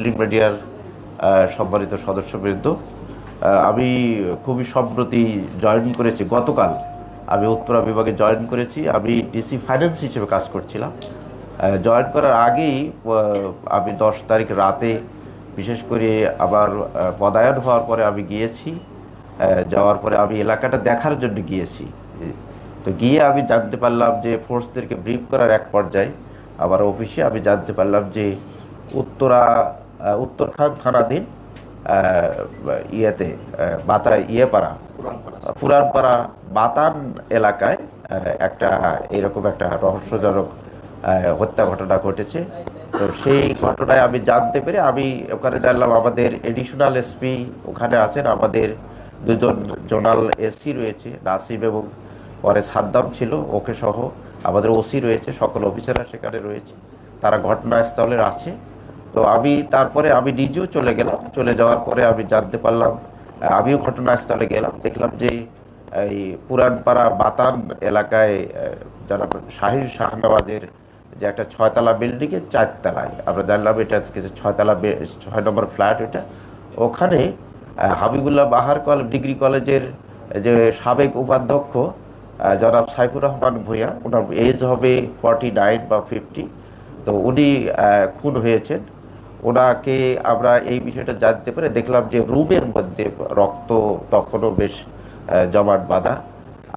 Print মিডিয়ার সম্মানিত সদস্যবৃন্দ, আমি খুবই সম্প্রতি জয়েন করেছি। গতকাল আমি উত্তরা বিভাগে জয়েন করেছি। আমি ডিসি ফাইন্যান্স হিসেবে কাজ করছিলাম। জয়েন করার আগেই আমি 10 তারিখ রাতে, বিশেষ করে আবার পদায়ন হওয়ার পরে আমি গিয়েছি। যাওয়ার পরে আমি এলাকাটা দেখার জন্য গিয়েছি। তো গিয়ে আমি জানতে পারলাম যে ফোর্সদেরকে ব্রিফ করার এক পর্যায়ে আমার অফিসে আমি জানতে পারলাম যে উত্তরখান থানাধীন ইয়েতে পুরানপাড়া বাতান এলাকায় একটা এরকম একটা রহস্যজনক হত্যা ঘটনা ঘটেছে। তো সেই ঘটনায় আমি জানতে পেরে আমি ওখানে জানলাম আমাদের এডিশনাল এসপি ওখানে আছেন, আমাদের দুজন জোনাল এসি রয়েছে, নাসিম এবং পরে সাদ্দাম ছিল, ওকে সহ আমাদের ওসি রয়েছে, সকল অফিসাররা সেখানে রয়েছে, তারা ঘটনাস্থলে আছে। তো তারপরে আমি নিজেও চলে গেলাম। চলে যাওয়ার পরে আমি জানতে পারলাম, আমিও ঘটনাস্থলে গেলাম, দেখলাম যে এই পুরানপাড়া বাতান এলাকায় যারা শাহির শাহনওয়াজের যে একটা 6তলা বিল্ডিংয়ের 4তলায় আমরা জানলাম এটা কিছু 6 নম্বর ফ্ল্যাট, ওটা ওখানে হাবিবুল্লাহ বাহার ডিগ্রি কলেজের যে সাবেক উপাধ্যক্ষ জনাব সাইফুর রহমান ভূঁইয়া, ওনার এজ হবে 49 বা 50। তো উনি খুন হয়েছেন। ওনাকে আমরা এই বিষয়টা জানতে পেরে দেখলাম যে রুমের মধ্যে রক্ত তখনও বেশ জমাট বাঁধা।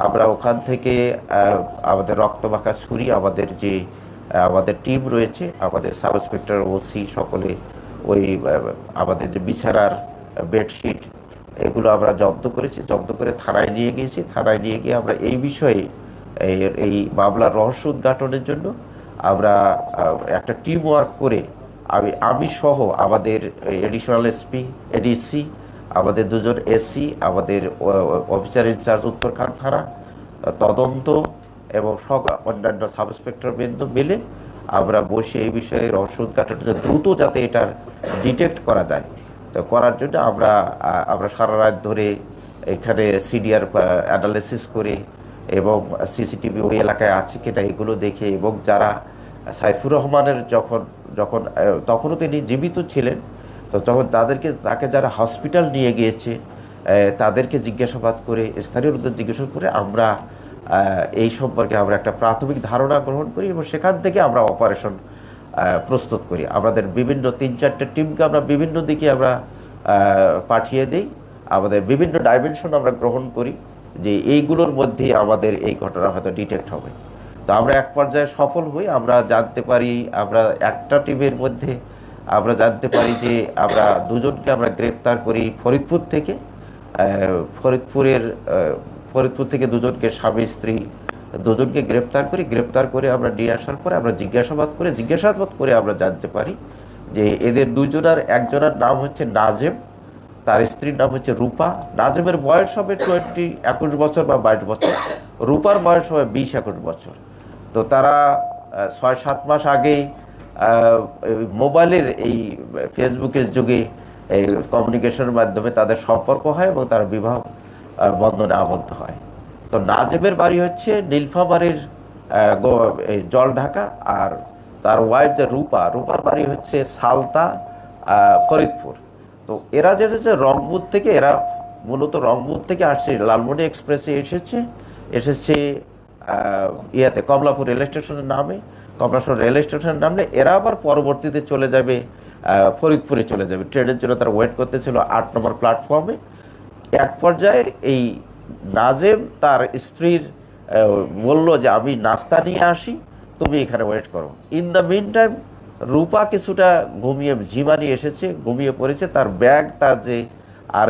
আমরা ওখান থেকে আমাদের রক্তমাখা ছুরি, আমাদের টিম রয়েছে, আমাদের সাব ইন্সপেক্টর, ওসি সকলে ওই আমাদের যে বিছানার বেডশিট এগুলো আমরা জব্দ করেছি। জব্দ করে থানায় নিয়ে গিয়েছি। থানায় নিয়ে গিয়ে আমরা এই বিষয়ে এই মামলার রহস্য উদ্ঘাটনের জন্য আমরা একটা টিম ওয়ার্ক করে আমি সহ আমাদের এডিশনাল এসপি, এডিসি, আমাদের দুজন এসি, আমাদের অফিসার ইনচার্জ উত্তরখান থানা, তদন্ত এবং অন্যান্য সাব ইন্সপেক্টর বৃন্দ মিলে আমরা বসে এই বিষয়ে রহস্য উদ্ঘাটন দ্রুত যাতে এটার ডিটেক্ট করা যায়, তো করার জন্য আমরা সারা রাত ধরে এখানে সিডিআর অ্যানালিসিস করে এবং সিসিটিভি ওই এলাকায় আছে কিনা এগুলো দেখে, এবং যারা সাইফুর রহমানের তখনও তিনি জীবিত ছিলেন, তো যখন তাকে যারা হসপিটাল নিয়ে গিয়েছে তাদেরকে জিজ্ঞাসাবাদ করে, স্থানীয় লোকদের জিজ্ঞাসা করে আমরা এই সম্পর্কে আমরা একটা প্রাথমিক ধারণা গ্রহণ করি এবং সেখান থেকে আমরা অপারেশন প্রস্তুত করি। আমাদের বিভিন্ন 3-4টে টিমকে আমরা বিভিন্ন দিকে আমরা পাঠিয়ে দিই। আমাদের বিভিন্ন ডাইমেনশন আমরা গ্রহণ করি যে এইগুলোর মধ্যে আমাদের এই ঘটনা হয়তো ডিটেক্ট হবে। তো আমরা এক পর্যায়ে সফল হই। আমরা জানতে পারি, আমরা একটা টিমের মধ্যে আমরা জানতে পারি যে আমরা দুজনকে আমরা গ্রেপ্তার করি ফরিদপুর থেকে। ফরিদপুর থেকে দুজনকে, স্বামী স্ত্রী দুজনকে গ্রেপ্তার করে আমরা নিয়ে আসার পরে আমরা জিজ্ঞাসাবাদ করে আমরা জানতে পারি যে এদের দুজনের একজনের নাম হচ্ছে নাজেম, তার স্ত্রীর নাম হচ্ছে রূপা। নাজেমের বয়স হবে 21 বছর বা 22 বছর, রূপার বয়স হবে 20-21 বছর। তো তারা 6-7 মাস আগে মোবাইলের এই ফেসবুকের যুগে এই কমিউনিকেশনের মাধ্যমে তাদের সম্পর্ক হয় এবং তারা বিবাহ বন্ধনে আবদ্ধ হয়। তো নাজেমের বাড়ি হচ্ছে নীলফামারীর জলঢাকা, আর তার ওয়াইফ যে রূপার বাড়ি হচ্ছে সালতা, ফরিদপুর। তো এরা যে রংপুর থেকে, এরা মূলত রংপুর থেকে আসছে, লালমনি এক্সপ্রেসে এসেছে কমলাপুর রেল স্টেশনের নামলে এরা আবার পরবর্তীতে চলে যাবে ফরিদপুরে চলে যাবে। ট্রেনের জন্য তারা ওয়েট করতেছিল 8 নম্বর প্ল্যাটফর্মে। এক পর্যায়ে এই নাজেম তার স্ত্রীর বলল যে আমি নাস্তা নিয়ে আসি, তুমি এখানে ওয়েট করো। ইন দ্য মিন টাইম রূপা কিছুটা ঝিমানি এসেছে, ঘুমিয়ে পড়েছে। তার ব্যাগ, তার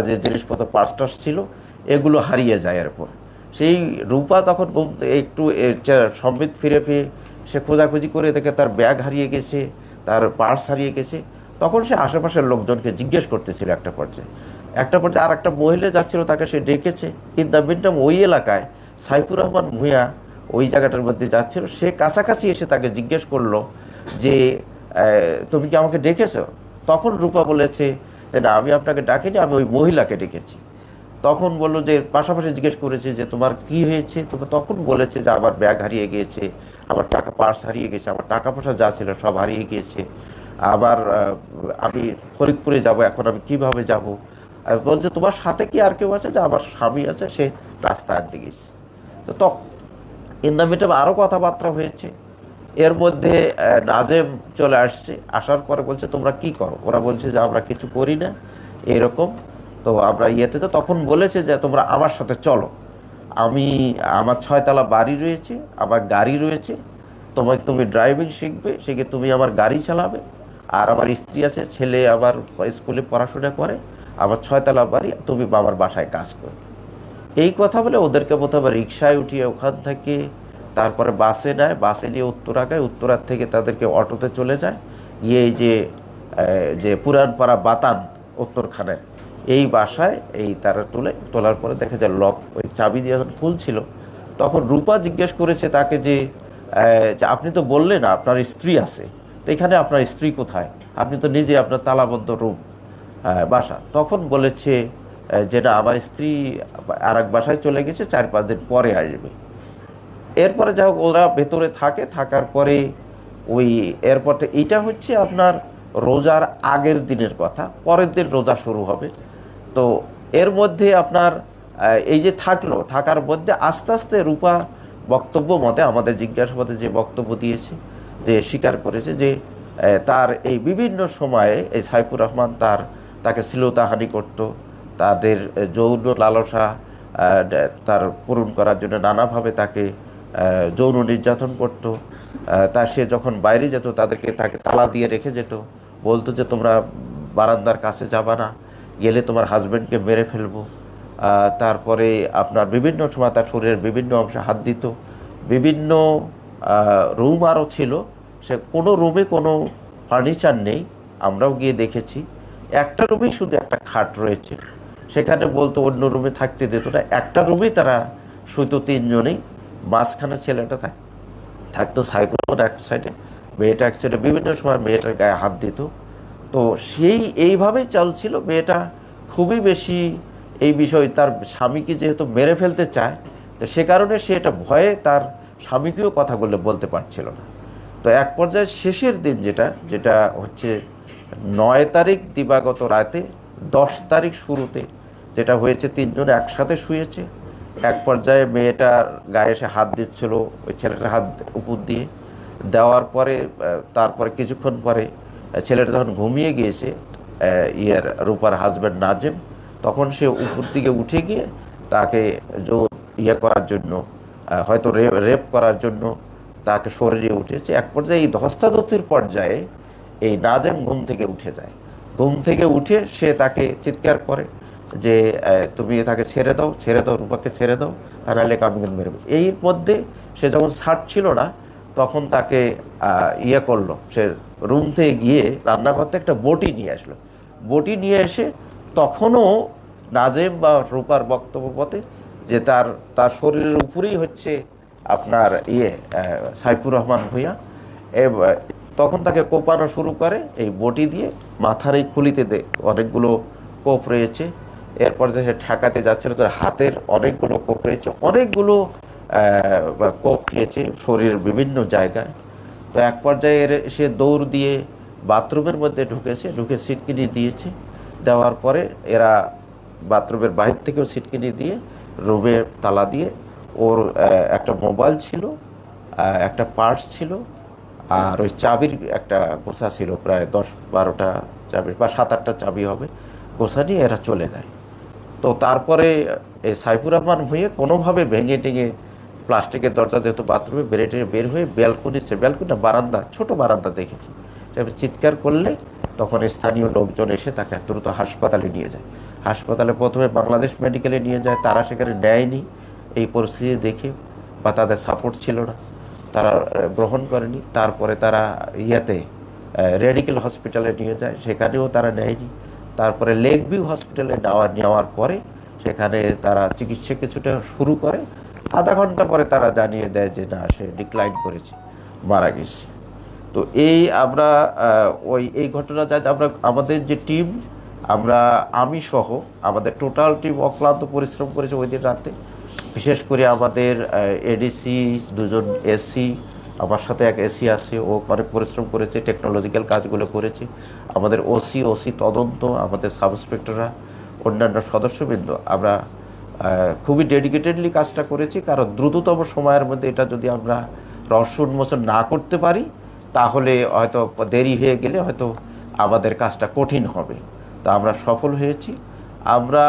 যে জিনিসপত্র পার্স ছিল এগুলো হারিয়ে যায়। এরপর সেই রূপা তখন একটু সম্বিত ফিরে সে খোঁজাখুঁজি করে দেখে তার ব্যাগ হারিয়ে গেছে, তার পার্স হারিয়ে গেছে। তখন সে আশেপাশের লোকজনকে জিজ্ঞেস করতেছিল। একটা পর্যায়ে আর একটা মহিলা যাচ্ছিল, তাকে সে ডেকেছে। ইন দ্য মিন টাইম ওই এলাকায় সাইফুর রহমান ভূঁইয়া ওই জায়গাটার মধ্যে যাচ্ছিল। সে কাছাকাছি এসে তাকে জিজ্ঞেস করলো যে তুমি কি আমাকে ডেকেছো? তখন রূপা বলেছে যে না, আমি আপনাকে ডাকিনি, আমি ওই মহিলাকে ডেকেছি। তখন বললো যে পাশাপাশি জিজ্ঞেস করেছে যে তোমার কি হয়েছে? তখন বলেছে যে আমার ব্যাগ হারিয়ে গিয়েছে, আমার পার্স হারিয়ে গেছে, আমার টাকা পয়সা যা ছিল সব হারিয়ে গিয়েছে। আবার আমি ফরিদপুরে যাব, এখন আমি কিভাবে যাব? বলছে তোমার সাথে কি আর কেউ আছে? যে আমার স্বামী আছে, সে রাস্তা আনতে গেছে। তো ইন দ্য মিটে আরও কথাবার্তা হয়েছে। এর মধ্যে নাজেম চলে আসছে, আসার পরে বলছে তোমরা কি করো? ওরা বলছে যে আমরা কিছু করি না এরকম। তো আমরা ইয়েতে তো তখন বলেছে যে তোমরা আমার সাথে চলো, আমার 6 তলা বাড়ি রয়েছে, আমার গাড়ি রয়েছে, তুমি ড্রাইভিং শিখবে, শিখে তুমি আমার গাড়ি চালাবে, আর আমার স্ত্রী আছে, ছেলে আবার স্কুলে পড়াশোনা করে, আমার 6 তলা বাড়ি, তুমি বাবার বাসায় কাজ করো। এই কথা বলে ওদেরকে প্রথমে রিক্সায় উঠিয়ে ওখান থেকে তারপরে বাসে নেয়, বাসে নিয়ে উত্তরাগায়, উত্তরার থেকে তাদেরকে অটোতে চলে যায়, গিয়ে এই যে পুরানপাড়া বাতান উত্তরখানের এই বাসায় তারা তোলার পরে দেখা যায় লক, ওই চাবি দিয়ে যখন খুলছিল তখন রূপা জিজ্ঞেস করেছে তাকে যে আপনি তো বললেন আপনার স্ত্রী আছে, তো এখানে আপনার স্ত্রী কোথায়? আপনি তো নিজে আপনার তালাবদ্ধ রুম বাসা। তখন বলেছে যে না, আমার স্ত্রী আর এক বাসায় চলে গেছে, 4-5 দিন পরে আসবে। এরপরে যা হোক ওরা ভেতরে থাকার পরে এরপর এইটা হচ্ছে আপনার রোজার আগের দিনের কথা, পরের দিন রোজা শুরু হবে। তো এর মধ্যে আপনার এই যে থাকার মধ্যে আস্তে আস্তে রূপা বক্তব্য মতে, আমাদের জিজ্ঞাসাবাদে যে বক্তব্য দিয়েছে, যে স্বীকার করেছে যে তার এই বিভিন্ন সময়ে এই সাইফুর রহমান তাকে শ্লীলতাহানি করত, তাদের যৌন লালসা তার পূরণ করার জন্য নানাভাবে তাকে যৌন নির্যাতন করত। সে যখন বাইরে যেত তাকে তালা দিয়ে রেখে যেত, বলতো যে তোমরা বারান্দার কাছে যাবা না, গেলে তোমার হাজব্যান্ডকে মেরে ফেলবো। তারপরে আপনার বিভিন্ন সময় তার শরীরের বিভিন্ন অংশে হাত দিত। বিভিন্ন রুম আরও ছিল, সে কোনো রুমে কোনো ফার্নিচার নেই, আমরাও গিয়ে দেখেছি। একটা রুমেই শুধু একটা খাট রয়েছে, সেখানে বলতো অন্য রুমে থাকতে দিত না। একটা রুমেই তারা শুধু 3 জনেই, মাঝখানে ছেলেটা থাকতো সাইফুর এক সাইডে, মেয়েটা এক সাইডে। বিভিন্ন সময় মেয়েটার গায়ে হাত দিত। তো এইভাবেই চলছিল। মেয়েটা খুবই বেশি এই বিষয়, তার স্বামীকে যেহেতু মেরে ফেলতে চায়, তো সে কারণে সে এটা ভয়ে তার স্বামীকেও কথাগুলো বলতে পারছিল না। তো এক পর্যায়ে শেষের দিন যেটা হচ্ছে 9 তারিখ দিবাগত রাতে, 10 তারিখ শুরুতে যেটা হয়েছে, 3 জন একসাথে শুয়েছে। এক পর্যায়ে মেয়েটার গায়ে এসে হাত দিচ্ছিল, ওই ছেলেটার হাত উপর দিয়ে দেওয়ার পরে তারপরে কিছুক্ষণ পরে ছেলেটা যখন ঘুমিয়ে গিয়েছে, রূপার হাজব্যান্ড নাজেম, তখন সে উপর দিকে উঠে গিয়ে তাকে করার জন্য, হয়তো রেপ করার জন্য তাকে শরীরে উঠেছে। এক পর্যায়ে এই ধস্তাধস্তির পর্যায়ে এই নাজেম ঘুম থেকে উঠে যায়। ঘুম থেকে উঠে সে তাকে চিৎকার করে যে তুমি তাকে ছেড়ে দাও, রূপাকে ছেড়ে দাও, তা নাহলে আমি মেরব। এই মধ্যে সে যখন ছাড়ছিল না, তখন তাকে করলো, সে রুম থেকে গিয়ে রান্নাঘর থেকে একটা বটি নিয়ে আসলো। বটি নিয়ে এসে তখনও নাজেম বা রূপার বক্তব্য মতে যে তার শরীরের উপরেই হচ্ছে আপনার সাইফুর রহমান ভূঁইয়া, তখন তাকে কোপানো শুরু করে এই বটি দিয়ে। মাথার এই খুলিতে অনেকগুলো কোপ রয়েছে। এরপর যে সে ঠেকাতে যাচ্ছিল, তার হাতের অনেকগুলো কোপ রয়েছে, অনেকগুলো কোপ খেয়েছে শরীরের বিভিন্ন জায়গায়। তো এক পর্যায়ে সে দৌড় দিয়ে বাথরুমের মধ্যে ঢুকে সিটকিনি দিয়েছে। দেওয়ার পরে এরা বাথরুমের বাইরে থেকেও সিটকিনি দিয়ে রুমে তালা দিয়ে, ওর একটা মোবাইল ছিল, একটা পার্স ছিল, আর ওই চাবির একটা গোছা ছিল, প্রায় 10-12টা চাবি বা 7-8টা চাবি হবে, গোছা নিয়ে এরা চলে যায়। তো তারপরে এই সাইফুর রহমান হয়ে কোনোভাবে ভেঙে টেঙে প্লাস্টিকের দরজা, যেহেতু বাথরুমে বের হয়ে ব্যালকনি না বারান্দা, ছোট বারান্দা দেখেছি, চিৎকার করলে তখন স্থানীয় লোকজন এসে তাকে দ্রুত হাসপাতালে নিয়ে যায়। হাসপাতালে প্রথমে বাংলাদেশ মেডিকেলে নিয়ে যায়, তারা সেখানে নেয়নি এই পরিস্থিতি দেখে, বা তাদের সাপোর্ট ছিল না, তারা গ্রহণ করেনি। তারপরে তারা রেডিকেল হসপিটালে নিয়ে যায়, সেখানেও তারা নেয়নি। তারপরে লেক ভিউ হসপিটালে নেওয়ার পরে সেখানে তারা চিকিৎসা কিছুটা শুরু করে। আধা ঘন্টা পরে তারা জানিয়ে দেয় যে না, সে ডিক্লাইন করেছে, মারা গেছে। তো আমরা এই ঘটনা আমরা আমাদের যে টিম, আমি সহ আমাদের টোটাল টিম অক্লান্ত পরিশ্রম করেছে ওই দিন রাতে। বিশেষ করে আমাদের এডিসি, 2 জন এসি আমার সাথে এক এসি আছে, ও অনেক পরিশ্রম করেছে, টেকনোলজিক্যাল কাজগুলো করেছে। আমাদের ওসি তদন্ত, আমাদের সাব ইন্সপেক্টররা, অন্যান্য সদস্যবৃন্দ, আমরা খুবই ডেডিকেটেডলি কাজটা করেছি। কারণ দ্রুততম সময়ের মধ্যে এটা যদি আমরা রহস্য উন্মোচন না করতে পারি, তাহলে হয়তো দেরি হয়ে গেলে হয়তো আমাদের কাজটা কঠিন হবে। তা আমরা সফল হয়েছি। আমরা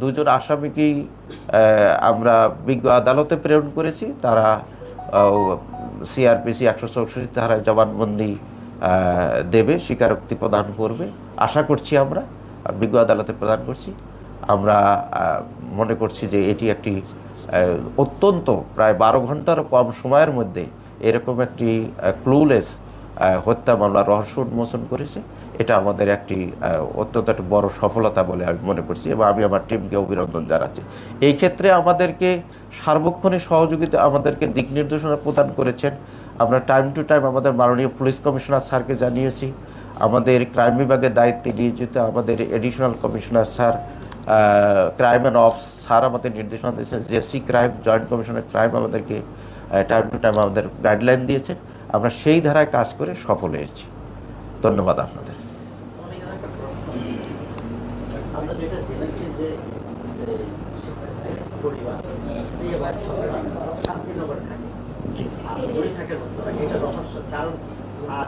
দুজন আসামিকেই আমরা বিজ্ঞ আদালতে প্রেরণ করেছি। তারা সিআরপিসি 164 ধারায় জবানবন্দি দেবে, স্বীকারোক্তি প্রদান করবে আশা করছি। আমরা বিজ্ঞ আদালতে প্রদান করছি। আমরা মনে করছি যে এটি একটি অত্যন্ত প্রায় 12 ঘন্টারও কম সময়ের মধ্যে এরকম একটি ক্লুলেস হত্যা মামলা রহস্য উন্মোচন করেছে। এটা আমাদের একটি অত্যন্ত একটা বড় সফলতা বলে আমি মনে করছি, এবং আমি আমার টিমকে অভিনন্দন জানাচ্ছি। এই ক্ষেত্রে আমাদেরকে সার্বক্ষণিক সহযোগিতা, আমাদেরকে দিক নির্দেশনা প্রদান করেছেন। আমরা টাইম টু টাইম আমাদের মাননীয় পুলিশ কমিশনার স্যারকে জানিয়েছি, আমাদের ক্রাইম বিভাগের দায়িত্বে নিয়োজিত আমাদের additional commissioner sir, crime and ops sir আমাদের নির্দেশনা দিয়েছেন, JC crime, joint commissioner crime আমাদেরকে টাইম টু টাইম আমাদের গাইডলাইন দিয়েছেন। আমরা সেই ধারায় কাজ করে সফল হয়েছি। ধন্যবাদ আপনাদের।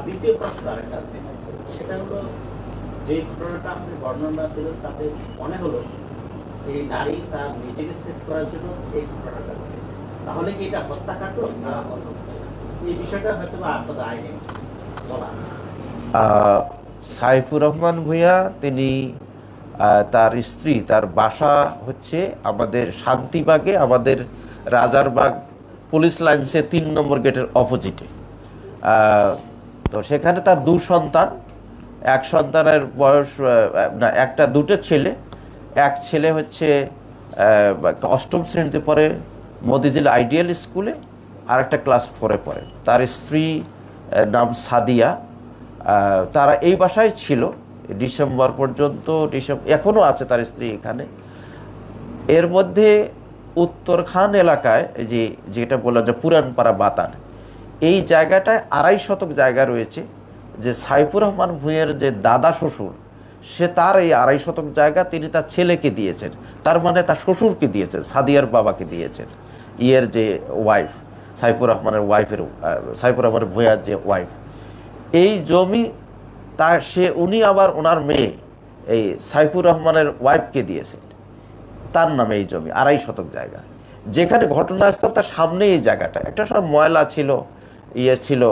দ্বিতীয় প্রশ্ন আরেকটা আছে, সেটা হলো যে ঘটনাটা আপনি বর্ণনা দিলেন তাতে মনে হলো এই নারী তার নিজেকে সেভ করার জন্য এই ঘটনাটা ঘটেছে। তাহলে কি এটা হত্যাকাণ্ড না অন্য? এই বিষয়টা হয়তো আপনাদের আইনে বলা আছে। সাইফুর রহমান ভূঁইয়া, তিনি তার স্ত্রী, তার বাসা হচ্ছে আমাদের শান্তিবাগে, আমাদের রাজারবাগ পুলিশ লাইন্সে 3 নম্বর গেটের অপোজিটে। তো সেখানে তার 2 সন্তান, এক সন্তানের বয়স না, দুটো ছেলে। এক ছেলে হচ্ছে 8ম শ্রেণীতে পড়ে মতিঝিল আইডিয়াল স্কুলে, আর একটা ক্লাস 4-এ পড়ে। তার স্ত্রী নাম সাদিয়া। তারা এই বাসায় ছিল ডিসেম্বর পর্যন্ত, এখনও আছে তার স্ত্রী এখানে। এর মধ্যে উত্তরখান এলাকায় যেটা বললাম যে পুরানপাড়া বাতান, এই জায়গাটায় 2.5 শতক জায়গা রয়েছে। যে সাইফুর রহমান ভূঁইয়ার যে দাদা শ্বশুর, সে তার এই 2.5 শতক জায়গা তিনি তার ছেলেকে দিয়েছেন, তার মানে তার শ্বশুরকে দিয়েছেন, সাদিয়ার বাবাকে দিয়েছেন, ইয়ের যে ওয়াইফ, সাইফুর রহমানের ওয়াইফের, সাইফুর রহমানের ভূঁইয়ার যে ওয়াইফ। এই জমি উনি আবার ওনার মেয়ে এই সাইফুর রহমানের ওয়াইফকে দিয়েছেন, তার নামে এই জমি 2.5 শতক জায়গা। যেখানে ঘটনাস্থল তার সামনে এই জায়গাটা একটা সময় ময়লা ছিল, ছিল,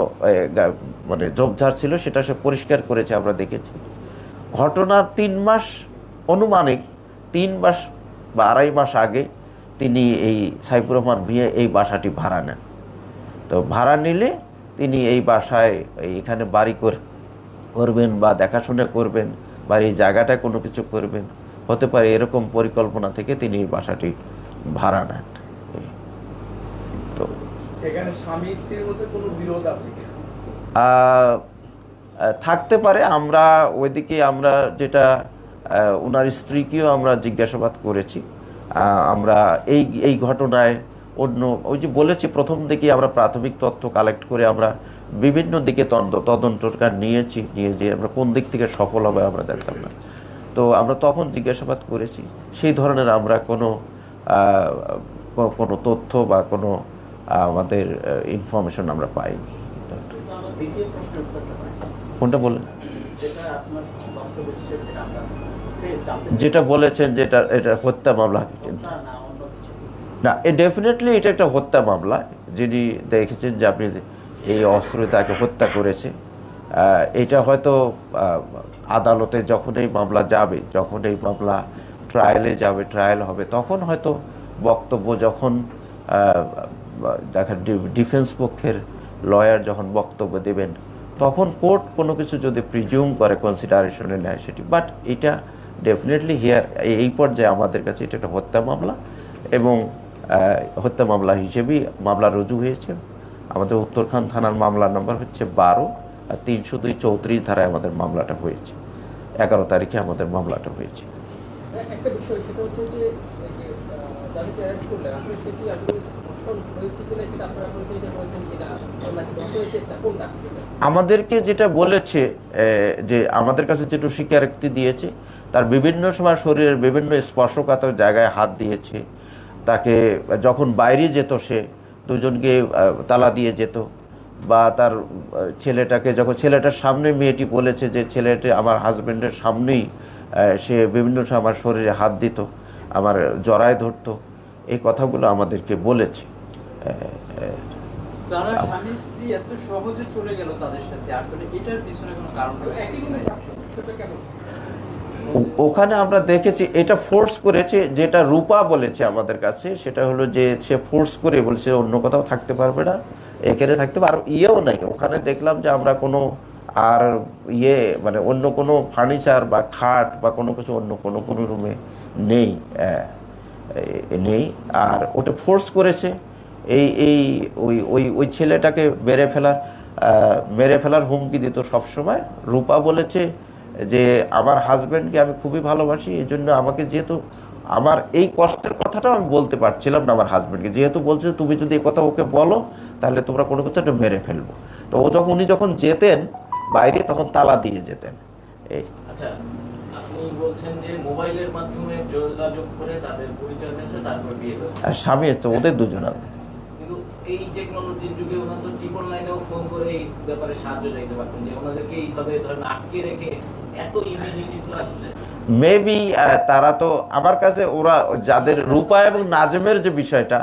মানে ঝোপঝাড় ছিল, সেটা সে পরিষ্কার করেছে, আমরা দেখেছি। ঘটনার 3 মাস, অনুমানিক 3 মাস বা 2.5 মাস আগে তিনি এই সাইফুর রহমান ভূঁইয়া এই বাসাটি ভাড়া নেন। তো ভাড়া নিলে তিনি এই বাসায় এখানে বাড়ি করবেন বা দেখাশোনা করবেন বা এই জায়গাটায় কোনো কিছু করবেন, হতে পারে এরকম পরিকল্পনা থেকে তিনি এই বাসাটি ভাড়া নেন। তো সেখানে স্বামী স্ত্রীর মধ্যে কোনো বিরোধ আছে কি? থাকতে পারে। আমরা ওইদিকে আমরা যেটা ওনার স্ত্রীকেও আমরা জিজ্ঞাসাবাদ করেছি। আমরা এই ঘটনায় অন্য ওই যে বলেছি প্রথম দিকে আমরা প্রাথমিক তথ্য কালেক্ট করে আমরা বিভিন্ন দিকে তদন্তকার নিয়ে যে আমরা কোন দিক থেকে সফল হবে আমরা জানতাম না। তো আমরা তখন জিজ্ঞাসাবাদ করেছি, সেই ধরনের আমরা কোনো তথ্য বা কোনো আমাদের ইনফরমেশন আমরা পাইনি। কোনটা বলেন? যেটা বলেছেন যেটা এটা হত্যা মামলা না, ডেফিনেটলি এটা একটা হত্যা মামলা। যিনি দেখেছেন যে আপনি এই অস্ত্রে তাকে হত্যা করেছে, এটা হয়তো আদালতে যখন এই মামলা যাবে, যখন এই মামলা ট্রায়ালে যাবে, ট্রায়াল হবে, তখন হয়তো বক্তব্য যখন ডিফেন্স পক্ষের লয়ার যখন বক্তব্য দেবেন, তখন কোর্ট কোনো কিছু যদি প্রিজিউম করে, কনসিডারেশনে নেয় সেটি। বাট এটা ডেফিনেটলি এই পর্যায়ে আমাদের কাছে এটা একটা হত্যা মামলা, এবং হত্যা মামলা হিসেবেই মামলা রুজু হয়েছে। আমাদের উত্তরখান থানার মামলা নম্বর হচ্ছে 12 আর 302-34 ধারায় আমাদের মামলাটা হয়েছে। 11 তারিখে আমাদের মামলাটা হয়েছে। একটা বিষয় সেটা হচ্ছে যে যাদেরকে অ্যারেস্ট করলেন আসলে সেটি আসলে ধর্ষণ হয়েছে কিনা সেটা আপনারা পরীক্ষা করেছেন কিনা, নাকি ধর্ষণের চেষ্টা, কোনটা? আমাদেরকে যেটা বলেছে যে আমাদের কাছে যেটু স্বীকারোক্তি দিয়েছে, তার বিভিন্ন সময় শরীরের বিভিন্ন স্পর্শকাতর জায়গায় হাত দিয়েছে। তাকে যখন বাইরে যেত সে দুজনকে তালা দিয়ে যেত, বা তার ছেলেটাকে যখন ছেলেটার সামনে মেয়েটি বলেছে যে ছেলেটি আমার হাজব্যান্ডের সামনেই সে বিভিন্ন সময় আমার শরীরে হাত দিত, আমার জড়ায় ধরতো, এই কথাগুলো আমাদেরকে বলেছে। তারা স্বামী স্ত্রী এত সহজে চলে গেল তাদের সাথে, আসলে এটার পিছনে কোনো কারণ ওখানে আমরা দেখেছি এটা ফোর্স করেছে, যেটা রূপা বলেছে আমাদের কাছে, সেটা হলো যে সে ফোর্স করে বলছে অন্য কোথাও থাকতে পারবে না, এখানে থাকতে পারবে। ইয়েও নাই ওখানে, দেখলাম যে আমরা কোনো আর মানে অন্য কোনো ফার্নিচার বা খাট বা কোনো কিছু অন্য কোনো রুমে নেই নেই। আর ওটা ফোর্স করেছে এই ওই ছেলেটাকে মেরে ফেলার হুমকি দিত সবসময়। রূপা বলেছে যে আমার হাজব্যান্ডকে আমি খুবই ভালোবাসি, এই জন্য আমাকে, যেহেতু আমার এই কষ্টের কথাটাও আমি বলতে পারছিলাম না আমার হাজব্যান্ডকে, যেহেতু বলছে তুমি যদি এই কথা ওকে বলো তাহলে তোমরা কোনো কিছু একটা মেরে ফেলবো। তো উনি যখন যেতেন বাইরে তখন তালা দিয়ে যেতেন। এই আচ্ছা, আপনি বলছেন যে মোবাইলের মাধ্যমে যোগাযোগ করে তাদের পরিচয় হয়েছে, তারপর বিয়ে হয়েছে। আর স্বামী তো ওদের দুজনের। কিন্তু এই টেকনোলজির যুগে ওনারা তো ট্রিপল লাইনেও ফোন করে এই ব্যাপারে সাহায্য চাইতে পারতেন, যে ওনাদেরকে এইভাবে ধরেন আটকে রেখে এত ইমিডিয়েটলি আসলে মেবি তারা তো আমার কাছে, ওরা যাদের রূপা এবং নাজমের যে বিষয়টা,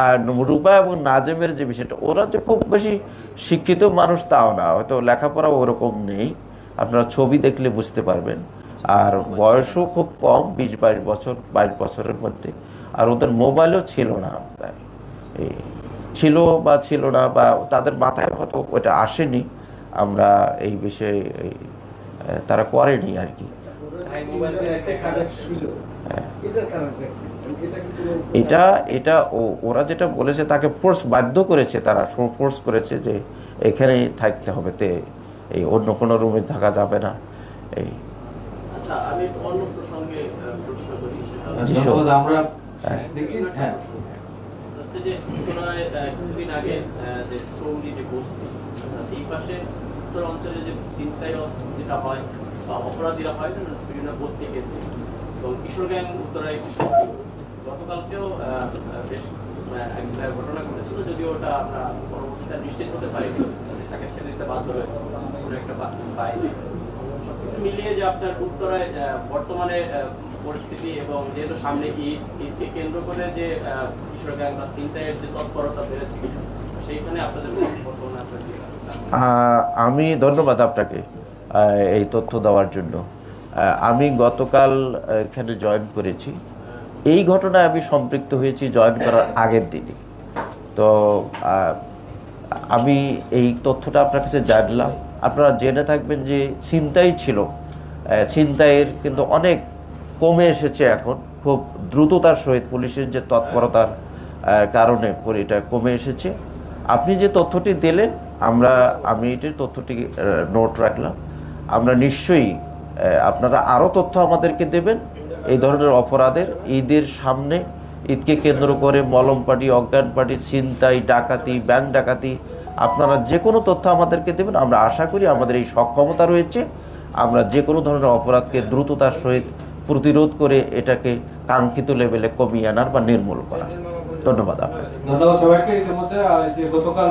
আর রূপা এবং নাজমের যে বিষয়টা, ওরা যে খুব বেশি শিক্ষিত মানুষ তাও না, হয়তো লেখাপড়া ওরকম নেই, আপনারা ছবি দেখলে বুঝতে পারবেন। আর বয়সও খুব কম, 20-22 বছর, 22 বছরের মধ্যে। আর ওদের মোবাইলও ছিল না, ছিল বা ছিল না, বা তাদের মাথায় হয়তো ওটা আসেনি, আমরা এই বিষয়ে তারা করেনি আর কি। এটা ওরা যেটা বলেছে তাকে বাধ্য করেছে, তারা ফোর্স করেছে যে এখানেই থাকতে হবে, এই অন্য কোনো রুমে থাকা যাবে না। এই আচ্ছা, আমি অন্য প্রসঙ্গে প্রশ্ন করি, জি, আমরা হচ্ছে যে পুনরায় কিছুদিন আগে যে সৌরি যে বস্তি, এই পাশে উত্তর অঞ্চলে যে ছিনতাই যেটা হয় বা অপরাধীরা হয় না বিভিন্ন বস্তি কেন্দ্রে, এবং কিশোর গ্যাং উত্তরায় একটি সক্রিয়। গতকালকেও বেশ একটা ঘটনা ঘটেছিল, যদিও ওটা আমরা পরবর্তীতে নিশ্চিত হতে পারিনি, তাকে ছেড়ে দিতে বাধ্য হয়েছে কোনো একটা বাইরে। সবকিছু মিলিয়ে যে আপনার উত্তরায় বর্তমানে পরিস্থিতি, এবং যেহেতু সামনে ঈদকে কেন্দ্র করে যে কিশোর গ্যাং বা ছিনতাইয়ের যে তৎপরতা বেড়েছে, সেইখানে আপনাদের বর্তমানে আপনার কি আছে? আমি ধন্যবাদ আপনাকে এই তথ্য দেওয়ার জন্য। আমি গতকাল এখানে জয়েন করেছি, এই ঘটনায় আমি সম্পৃক্ত হয়েছি জয়েন করার আগের দিনই। তো আমি এই তথ্যটা আপনার কাছে জানলাম। আপনারা জেনে থাকবেন যে ছিনতাই ছিল, ছিনতাইয়ের কিন্তু অনেক কমে এসেছে এখন, খুব দ্রুততার সহিত পুলিশের যে তৎপরতার কারণে এটা কমে এসেছে। আপনি যে তথ্যটি দিলেন, আমি এটির তথ্যটি নোট রাখলাম। আমরা নিশ্চয়ই, আপনারা আরও তথ্য আমাদেরকে দেবেন এই ধরনের অপরাধের। ঈদের সামনে, ঈদকে কেন্দ্র করে মলম পার্টি, অজ্ঞান পার্টি, ছিনতাই, ডাকাতি, ব্যাংক ডাকাতি, আপনারা যে কোনো তথ্য আমাদেরকে দেবেন। আমরা আশা করি আমাদের এই সক্ষমতা রয়েছে, আমরা যে কোনো ধরনের অপরাধকে দ্রুততার সহিত প্রতিরোধ করে এটাকে কাঙ্ক্ষিত লেভেলে কমিয়ে আনার বা নির্মূল করার। ধন্যবাদ আপনাকে। ধন্যবাদ সবাইকে। ইতিমধ্যে গতকাল